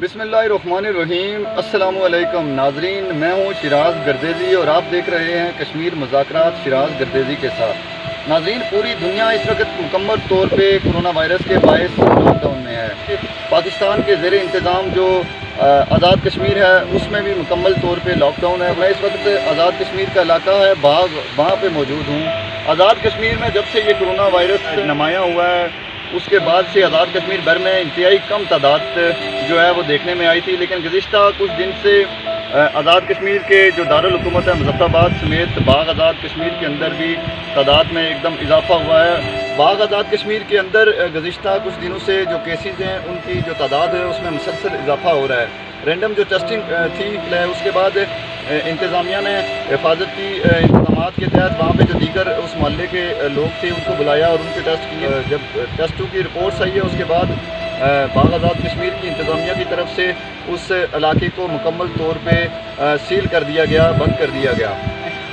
بسم اللہ الرحمن الرحیم۔ السلام علیکم ناظرین، میں ہوں شیراز گردیزی اور آپ دیکھ رہے ہیں کشمیر مذاکرات شیراز گردیزی کے ساتھ۔ ناظرین، پوری دنیا اس وقت مکمل طور پہ کرونا وائرس کے باعث لاک ڈاؤن میں ہے۔ پاکستان کے زیر انتظام جو آزاد کشمیر ہے اس میں بھی مکمل طور پہ لاک ڈاؤن ہے۔ میں اس وقت آزاد کشمیر کا علاقہ ہے باغ، وہاں پہ موجود ہوں۔ آزاد کشمیر میں جب سے یہ کرونا وائرس نمایاں ہوا ہے اس کے بعد سے آزاد کشمیر بھر میں انتہائی کم تعداد جو ہے وہ دیکھنے میں آئی تھی، لیکن گزشتہ کچھ دن سے آزاد کشمیر کے جو دارالحکومت ہے مظفر آباد سمیت باغ آزاد کشمیر کے اندر بھی تعداد میں ایک دم اضافہ ہوا ہے۔ باغ آزاد کشمیر کے اندر گزشتہ کچھ دنوں سے جو کیسز ہیں ان کی جو تعداد ہے اس میں مسلسل اضافہ ہو رہا ہے۔ رینڈم جو ٹیسٹنگ تھی اس کے بعد انتظامیہ نے حفاظتی انتظامات کے تحت وہاں پہ جو دیگر اس محلے کے لوگ تھے ان کو بلایا اور ان کے ٹیسٹ کیے۔ جب ٹیسٹوں کی رپورٹس آئی ہے اس کے بعد باغ آزاد کشمیر کی انتظامیہ کی طرف سے اس علاقے کو مکمل طور پہ سیل کر دیا گیا، بند کر دیا گیا۔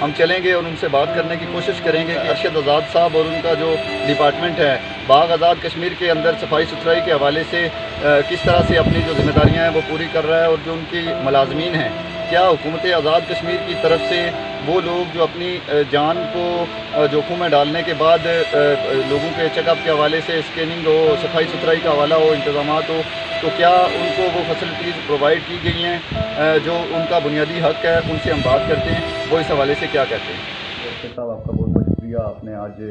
ہم چلیں گے اور ان سے بات کرنے کی کوشش کریں گے کہ ارشد آزاد صاحب اور ان کا جو ڈپارٹمنٹ ہے باغ آزاد کشمیر کے اندر صفائی ستھرائی کے حوالے سے کس طرح سے اپنی جو ذمہ داریاں ہیں وہ پوری کر رہا ہے، اور جو ان کی ملازمین ہیں کیا حکومت آزاد کشمیر کی طرف سے وہ لوگ جو اپنی جان کو جوخم میں ڈالنے کے بعد لوگوں کے چیک اپ کے حوالے سے اسکیننگ ہو، صفائی ستھرائی کا حوالہ ہو، انتظامات ہو، تو کیا ان کو وہ فیسلٹیز پرووائڈ کی گئی ہیں جو ان کا بنیادی حق ہے؟ ان سے ہم بات کرتے ہیں، وہ اس حوالے سے کیا کہتے ہیں۔ ڈاکٹر صاحب آپ کا بہت بہت شکریہ، آپ نے آج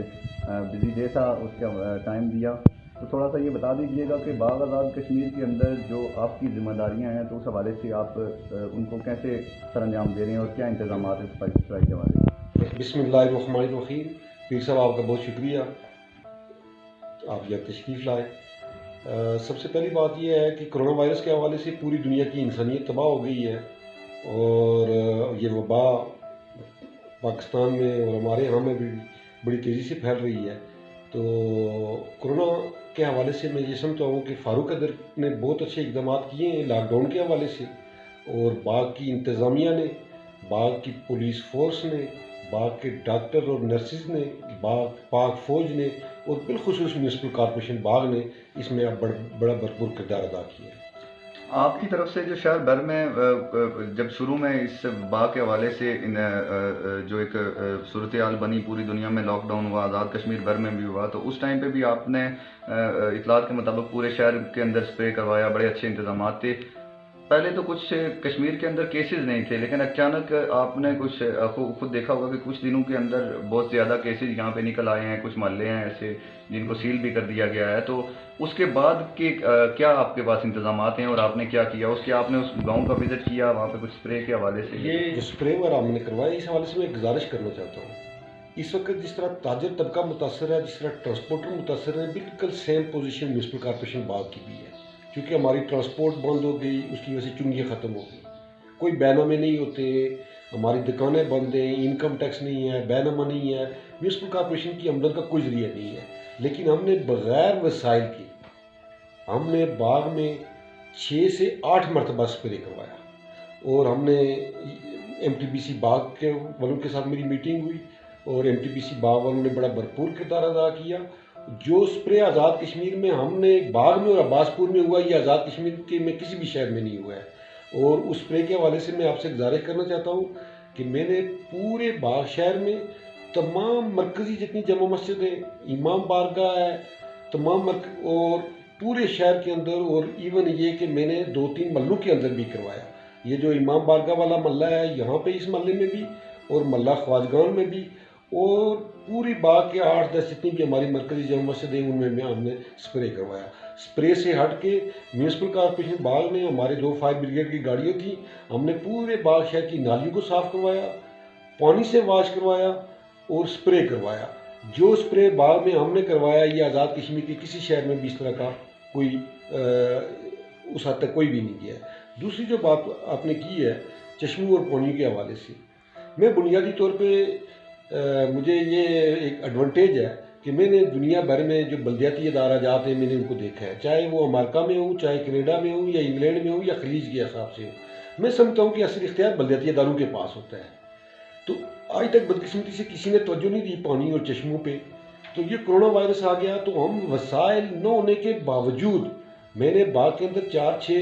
بزی ڈے تھا اس کا ٹائم دیا، تو تھوڑا سا یہ بتا دیجیے گا کہ باغ آزاد کشمیر کے اندر جو آپ کی ذمہ داریاں ہیں تو اس حوالے سے آپ ان کو کیسے سر انجام دے رہے ہیں اور کیا انتظامات ہیں صفائی ستھرائی کے حوالے سے؟ بسم اللہ الرحمن الرحیم۔ پیر صاحب آپ کا بہت شکریہ، آپ یہ تشریف لائے۔ سب سے پہلی بات یہ ہے کہ کرونا وائرس کے حوالے سے پوری دنیا کی انسانیت تباہ ہو گئی ہے، اور یہ وبا پاکستان میں اور ہمارے یہاں میں بھی بڑی تیزی سے پھیل رہی ہے۔ تو کرونا کے حوالے سے میں یہ سمجھتا ہوں کہ فاروق قدر نے بہت اچھے اقدامات کیے ہیں لاک ڈاؤن کے حوالے سے، اور باغ کی انتظامیہ نے، باغ کی پولیس فورس نے، باغ کے ڈاکٹر اور نرسز نے، پاک فوج نے، اور بالخصوص میونسپل کارپوریشن باغ نے اس میں بڑا بھرپور کردار ادا کیا ہے۔ آپ کی طرف سے جو شہر بھر میں جب شروع میں اس وبا کے حوالے سے جو ایک صورتحال بنی، پوری دنیا میں لاک ڈاؤن ہوا، آزاد کشمیر بھر میں بھی ہوا، تو اس ٹائم پہ بھی آپ نے اطلاعات کے مطابق پورے شہر کے اندر اسپرے کروایا، بڑے اچھے انتظامات تھے۔ پہلے تو کچھ کشمیر کے اندر کیسز نہیں تھے، لیکن اچانک آپ نے کچھ خود دیکھا ہوگا کہ کچھ دنوں کے اندر بہت زیادہ کیسز یہاں پہ نکل آئے ہیں، کچھ محلے ہیں ایسے جن کو سیل بھی کر دیا گیا ہے۔ تو اس کے بعد کے کیا آپ کے پاس انتظامات ہیں اور آپ نے کیا کیا؟ اس کے آپ نے اس گاؤں کا وزٹ کیا، وہاں پہ کچھ اسپرے کے حوالے سے؟ یہ جو اسپرے وغیرہ ہم نے کروایا اس حوالے سے میں گزارش کرنا چاہتا ہوں، اس وقت جس طرح تاجر طبقہ متاثر ہے، جس طرح ٹرانسپورٹر متاثر ہیں، بالکل سیم پوزیشن میونسپل کارپوریشن باغ کی بھی ہے، کیونکہ ہماری ٹرانسپورٹ بند ہو گئی، اس کی وجہ سے چنگیاں ختم ہو گئی، کوئی بینامے نہیں ہوتے، ہماری دکانیں بند ہیں، انکم ٹیکس نہیں ہے، بینامہ نہیں ہے، میونسپل کارپوریشن کی آمدن کا کوئی ذریعہ نہیں ہے، لیکن ہم نے بغیر وسائل کے ہم نے باغ میں 6 سے 8 مرتبہ اسپرے کروایا، اور ہم نے ایم ٹی بی سی باغ کے والوں کے ساتھ میری میٹنگ ہوئی، اور ایم ٹی بی سی باغ والوں نے بڑا بھرپور کردار ادا کیا۔ جو اسپرے آزاد کشمیر میں ہم نے باغ میں اور عباس پور میں ہوا، یہ آزاد کشمیر کے میں کسی بھی شہر میں نہیں ہوا ہے، اور اس اسپرے کے حوالے سے میں آپ سے گزارش کرنا چاہتا ہوں کہ میں نے پورے باغ شہر میں تمام مرکزی جتنی جامع مسجد ہے، امام بارگاہ ہے، تمام اور پورے شہر کے اندر، اور ایون یہ کہ میں نے 2-3 محلوں کے اندر بھی کروایا۔ یہ جو امام بارگاہ والا محلہ ہے یہاں پہ اس محلے میں بھی، اور محلہ خواجگان میں بھی، اور پوری باغ کے 8-10 جتنی بھی ہماری مرکزی جامع مسجد ہیں ان میں ہم نے اسپرے کروایا۔ اسپرے سے ہٹ کے میونسپل کارپوریشن باغ نے، ہمارے 2 فائر بریگیڈ کی گاڑیاں تھیں، ہم نے پورے باغ شہر کی نالیوں کو صاف کروایا، پانی سے واش کروایا اور اسپرے کروایا۔ جو اسپرے باغ میں ہم نے کروایا یہ آزاد کشمیر کے کسی شہر میں بھی اس طرح کا کوئی اس حد تک کوئی بھی نہیں کیا ہے۔ دوسری جو بات آپ نے کی ہے چشموں اور پانیوں کے حوالے سے، میں بنیادی طور پہ مجھے یہ ایک ایڈوانٹیج ہے کہ میں نے دنیا بھر میں جو بلدیاتی ادارہ جات ہیں میں نے ان کو دیکھا ہے، چاہے وہ امریکہ میں ہوں، چاہے کینیڈا میں ہوں، یا انگلینڈ میں ہوں، یا خلیج کے حساب سے ہوں۔ میں سمجھتا ہوں کہ اصل اختیار بلدیاتی اداروں کے پاس ہوتا ہے، تو آج تک بدقسمتی سے کسی نے توجہ نہیں دی پانی اور چشموں پہ۔ تو یہ کرونا وائرس آ گیا تو ہم وسائل نہ ہونے کے باوجود میں نے باغ کے اندر 4-6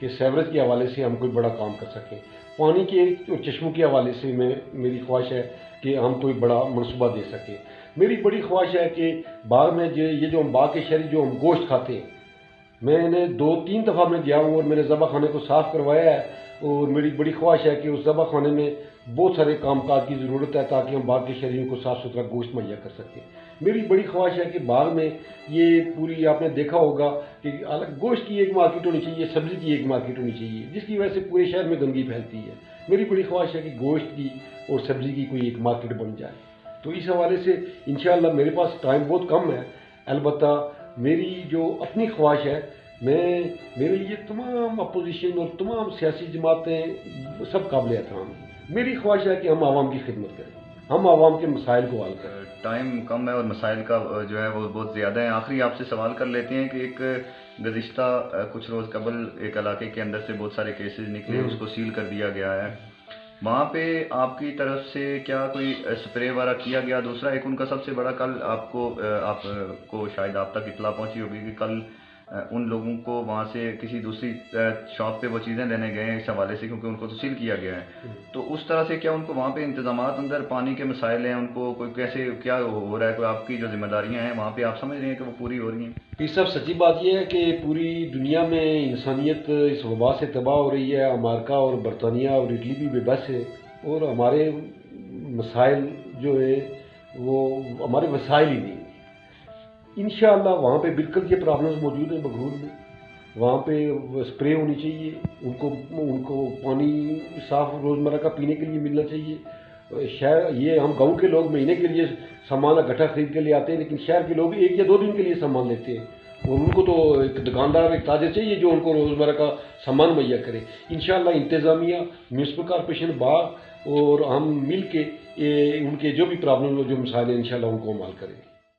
کہ سیوریج کے حوالے سے ہم کوئی بڑا کام کر سکیں. پانی کے اور چشموں کے حوالے سے میری خواہش ہے کہ ہم کوئی بڑا منصوبہ دے سکیں. میری بڑی خواہش ہے کہ باغ میں یہ جو ہم باغ کے شہری جو ہم گوشت کھاتے ہیں، میں نے 2-3 دفعہ میں گیا ہوں اور میں نے ذبح خانے کو صاف کروایا ہے، اور میری بڑی خواہش ہے کہ اس ذبح خانے میں بہت سارے کام کاج کی ضرورت ہے تاکہ ہم باغ کے شہریوں کو صاف ستھرا گوشت مہیا کر سکیں. میری بڑی خواہش ہے کہ باغ میں یہ پوری آپ نے دیکھا ہوگا کہ گوشت کی ایک مارکیٹ ہونی چاہیے، سبزی کی ایک مارکیٹ ہونی چاہیے، جس کی وجہ سے پورے شہر میں گندگی پھیلتی ہے. میری بڑی خواہش ہے کہ گوشت کی اور سبزی کی کوئی ایک مارکیٹ بن جائے. تو اس حوالے سے انشاءاللہ میرے پاس ٹائم بہت کم ہے، البتہ میری جو اپنی خواہش ہے، میرے لیے تمام اپوزیشن اور تمام سیاسی جماعتیں سب قابل احترام ہیں. میری خواہش ہے کہ ہم عوام کی خدمت کریں، ہم عوام کے مسائل کو حل کریں. ٹائم کم ہے اور مسائل کا جو ہے وہ بہت زیادہ ہیں. آخری آپ سے سوال کر لیتے ہیں کہ ایک گزشتہ کچھ روز قبل ایک علاقے کے اندر سے بہت سارے کیسز نکلے، اس کو سیل کر دیا گیا ہے. وہاں پہ آپ کی طرف سے کیا کوئی اسپرے وغیرہ کیا گیا؟ دوسرا ایک ان کا سب سے بڑا، کل آپ کو شاید آپ تک اطلاع پہنچی ہوگی کہ کل ان لوگوں کو وہاں سے کسی دوسری شاپ پہ وہ چیزیں لینے گئے ہیں اس حوالے سے، کیونکہ ان کو تو سیل کیا گیا ہے. تو اس طرح سے کیا ان کو وہاں پہ انتظامات اندر پانی کے مسائل ہیں، ان کو کوئی کیسے کیا ہو رہا ہے؟ کوئی آپ کی جو ذمہ داریاں ہیں وہاں پہ آپ سمجھ رہے ہیں کہ وہ پوری ہو رہی ہیں؟ پیر صاحب، سچی بات یہ ہے کہ پوری دنیا میں انسانیت اس وبا سے تباہ ہو رہی ہے. امریکہ اور برطانیہ اور اٹلی بھی بے بس ہے، اور ہمارے مسائل جو ہے وہ ہمارے وسائل ہی نہیں. انشاءاللہ وہاں پہ بالکل یہ پرابلمز موجود ہیں. بغرور میں وہاں پہ اسپرے ہونی چاہیے، ان کو پانی صاف روزمرہ کا پینے کے لیے ملنا چاہیے. شہر یہ ہم گاؤں کے لوگ مہینے کے لیے سامان اکٹھا خرید کے لے آتے ہیں، لیکن شہر کے لوگ 1 یا 2 دن کے لیے سامان لیتے ہیں، اور ان کو تو ایک دکاندار، ایک تاجر چاہیے جو ان کو روزمرہ کا سامان مہیا کرے. انشاءاللہ انتظامیہ، میونسپل کارپوریشن، باغ اور ہم مل کے ان کے جو بھی پرابلم جو مسائل ہیں انشاءاللہ ان کو ہم حل کریں گے.